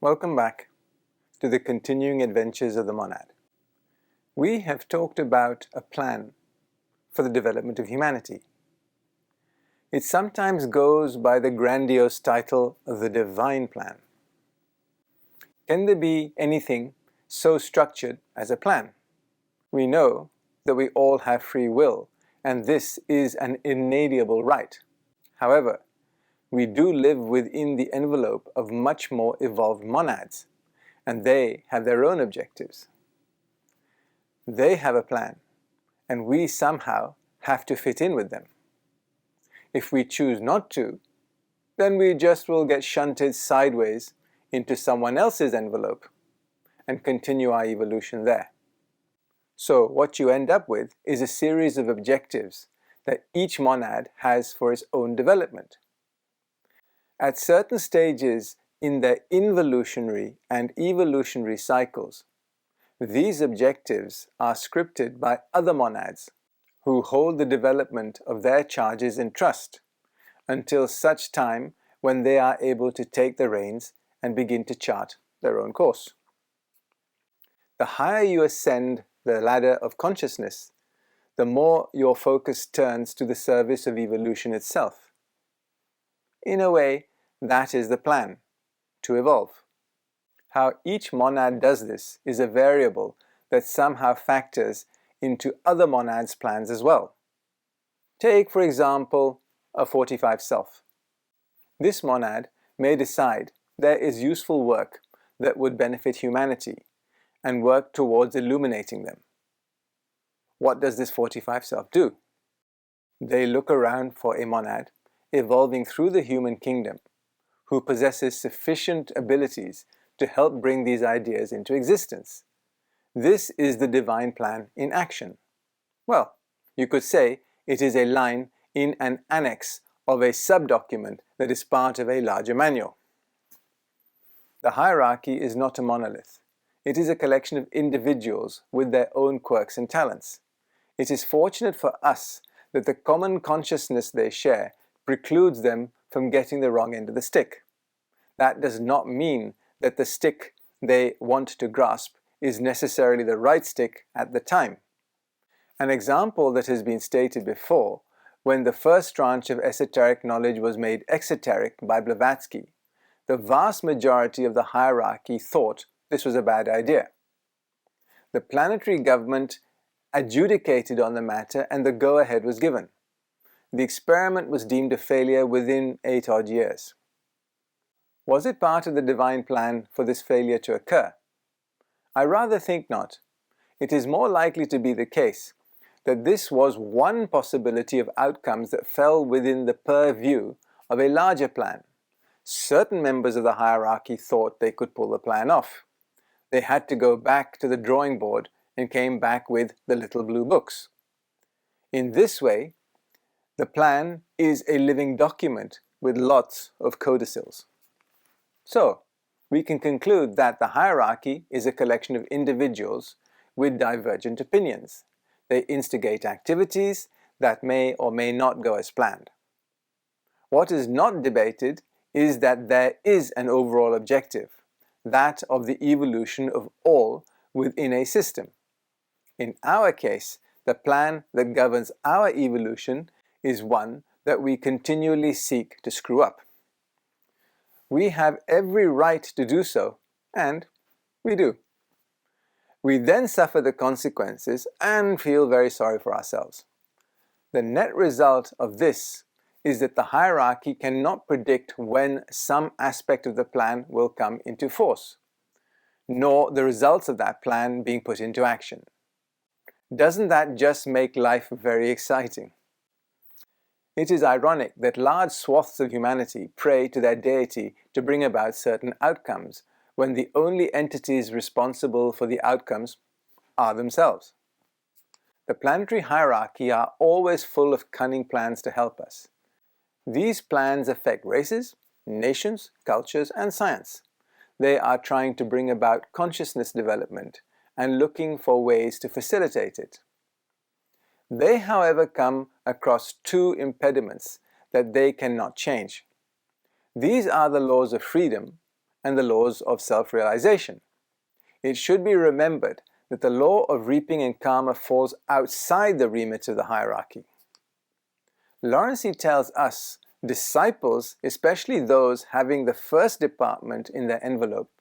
Welcome back to the continuing adventures of the monad. We have talked about a plan for the development of humanity. It sometimes goes by the grandiose title of the divine plan. Can there be anything so structured as a plan? We know that we all have free will, and this is an inalienable right. However, we do live within the envelope of much more evolved monads, and they have their own objectives. They have a plan, and we somehow have to fit in with them. If we choose not to, then we just will get shunted sideways into someone else's envelope and continue our evolution there. So what you end up with is a series of objectives that each monad has for its own development. At certain stages in their involutionary and evolutionary cycles, these objectives are scripted by other monads who hold the development of their charges in trust until such time when they are able to take the reins and begin to chart their own course. The higher you ascend the ladder of consciousness, the more your focus turns to the service of evolution itself. In a way, that is the plan, to evolve. How each monad does this is a variable that somehow factors into other monads' plans as well. Take, for example, a 45 self. This monad may decide there is useful work that would benefit humanity and work towards illuminating them. What does this 45 self do? They look around for a monad evolving through the human kingdom who possesses sufficient abilities to help bring these ideas into existence. This is the divine plan in action. Well, you could say it is a line in an annex of a sub-document that is part of a larger manual. The hierarchy is not a monolith. It is a collection of individuals with their own quirks and talents. It is fortunate for us that the common consciousness they share precludes them from getting the wrong end of the stick. That does not mean that the stick they want to grasp is necessarily the right stick at the time. An example that has been stated before, when the first tranche of esoteric knowledge was made exoteric by Blavatsky, the vast majority of the hierarchy thought this was a bad idea. The planetary government adjudicated on the matter and the go-ahead was given. The experiment was deemed a failure within 8 odd years. Was it part of the divine plan for this failure to occur? I rather think not. It is more likely to be the case that this was one possibility of outcomes that fell within the purview of a larger plan. Certain members of the hierarchy thought they could pull the plan off. They had to go back to the drawing board and came back with the little blue books. In this way, the plan is a living document with lots of codicils. So, we can conclude that the hierarchy is a collection of individuals with divergent opinions. They instigate activities that may or may not go as planned. What is not debated is that there is an overall objective, that of the evolution of all within a system. In our case, the plan that governs our evolution is one that we continually seek to screw up. We have every right to do so, and we do. We then suffer the consequences and feel very sorry for ourselves. The net result of this is that the hierarchy cannot predict when some aspect of the plan will come into force, nor the results of that plan being put into action. Doesn't that just make life very exciting? It is ironic that large swaths of humanity pray to their deity to bring about certain outcomes, when the only entities responsible for the outcomes are themselves. The planetary hierarchy are always full of cunning plans to help us. These plans affect races, nations, cultures, and science. They are trying to bring about consciousness development and looking for ways to facilitate it. They, however, come across two impediments that they cannot change. These are the laws of freedom and the laws of self-realization. It should be remembered that the law of reaping and karma falls outside the remit of the hierarchy. Lawrence tells us disciples, especially those having the first department in their envelope,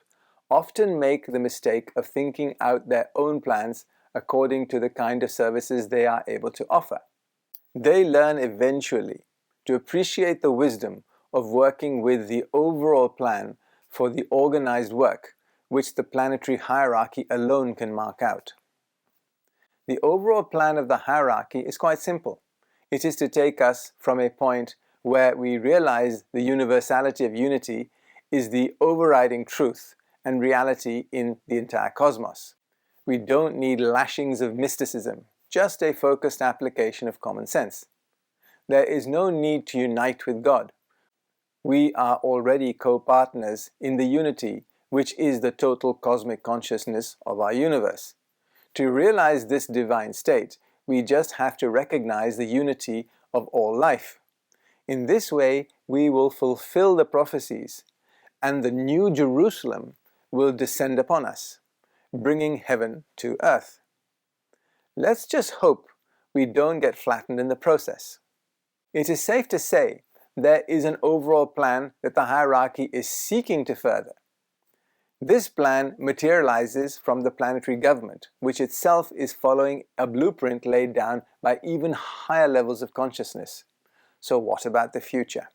often make the mistake of thinking out their own plans according to the kind of services they are able to offer. They learn eventually to appreciate the wisdom of working with the overall plan for the organized work which the planetary hierarchy alone can mark out. The overall plan of the hierarchy is quite simple. It is to take us from a point where we realize the universality of unity is the overriding truth and reality in the entire cosmos. We don't need lashings of mysticism, just a focused application of common sense. There is no need to unite with God. We are already co-partners in the unity which is the total cosmic consciousness of our universe. To realize this divine state, we just have to recognize the unity of all life. In this way, we will fulfill the prophecies, and the New Jerusalem will descend upon us, bringing heaven to earth. Let's just hope we don't get flattened in the process. It is safe to say there is an overall plan that the hierarchy is seeking to further. This plan materializes from the planetary government, which itself is following a blueprint laid down by even higher levels of consciousness. So what about the future?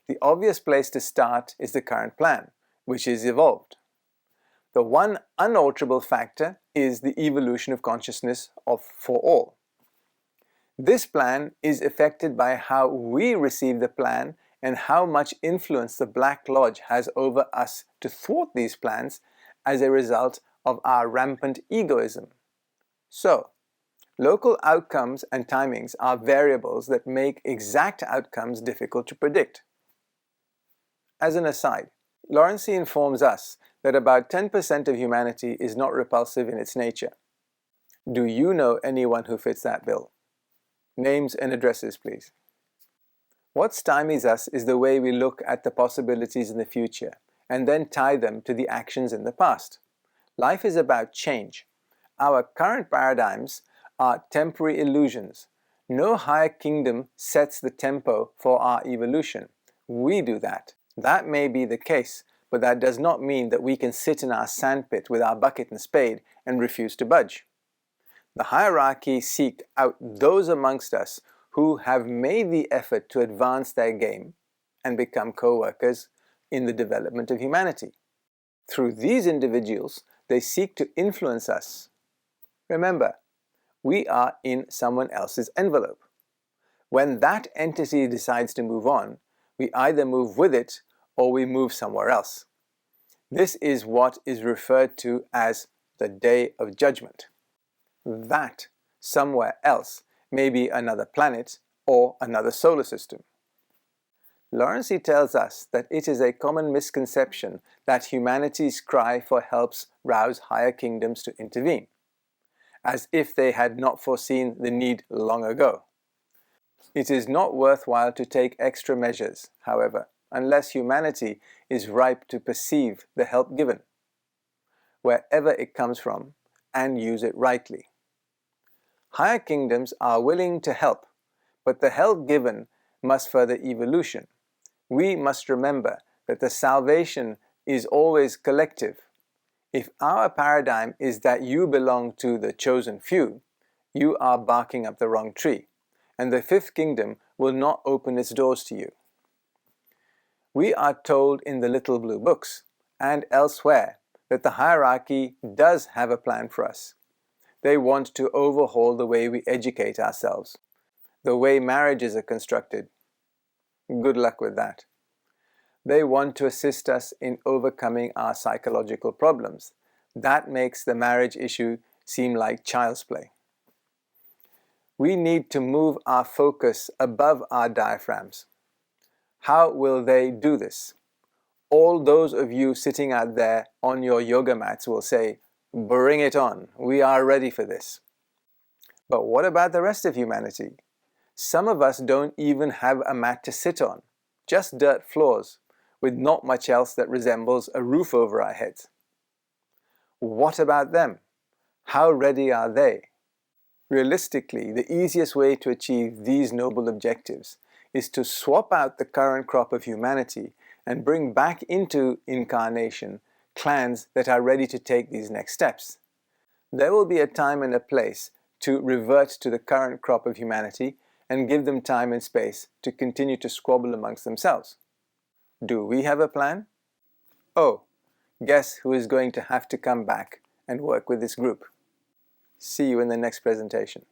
The obvious place to start is the current plan, which is evolved. The one unalterable factor is the evolution of consciousness for all. This plan is affected by how we receive the plan and how much influence the Black Lodge has over us to thwart these plans as a result of our rampant egoism. So, local outcomes and timings are variables that make exact outcomes difficult to predict. As an aside, Lawrence informs us that about 10% of humanity is not repulsive in its nature. Do you know anyone who fits that bill? Names and addresses, please. What stymies us is the way we look at the possibilities in the future and then tie them to the actions in the past. Life is about change. Our current paradigms are temporary illusions. No higher kingdom sets the tempo for our evolution. We do that. That may be the case, but that does not mean that we can sit in our sandpit with our bucket and spade and refuse to budge. The hierarchy seek out those amongst us who have made the effort to advance their game and become co-workers in the development of humanity. Through these individuals, they seek to influence us. Remember, we are in someone else's envelope. When that entity decides to move on, we either move with it or we move somewhere else. This is what is referred to as the Day of Judgment. That somewhere else may be another planet or another solar system. Lawrence tells us that it is a common misconception that humanity's cry for helps rouse higher kingdoms to intervene, as if they had not foreseen the need long ago. It is not worthwhile to take extra measures, however, unless humanity is ripe to perceive the help given, wherever it comes from, and use it rightly. Higher kingdoms are willing to help, but the help given must further evolution. We must remember that the salvation is always collective. If our paradigm is that you belong to the chosen few, you are barking up the wrong tree, and the fifth kingdom will not open its doors to you. We are told in the Little Blue Books and elsewhere that the hierarchy does have a plan for us. They want to overhaul the way we educate ourselves, the way marriages are constructed. Good luck with that. They want to assist us in overcoming our psychological problems. That makes the marriage issue seem like child's play. We need to move our focus above our diaphragms. How will they do this? All those of you sitting out there on your yoga mats will say, "Bring it on, we are ready for this." But what about the rest of humanity? Some of us don't even have a mat to sit on, just dirt floors, with not much else that resembles a roof over our heads. What about them? How ready are they? Realistically, the easiest way to achieve these noble objectives is to swap out the current crop of humanity and bring back into incarnation clans that are ready to take these next steps. There will be a time and a place to revert to the current crop of humanity and give them time and space to continue to squabble amongst themselves. Do we have a plan? Oh, guess who is going to have to come back and work with this group? See you in the next presentation.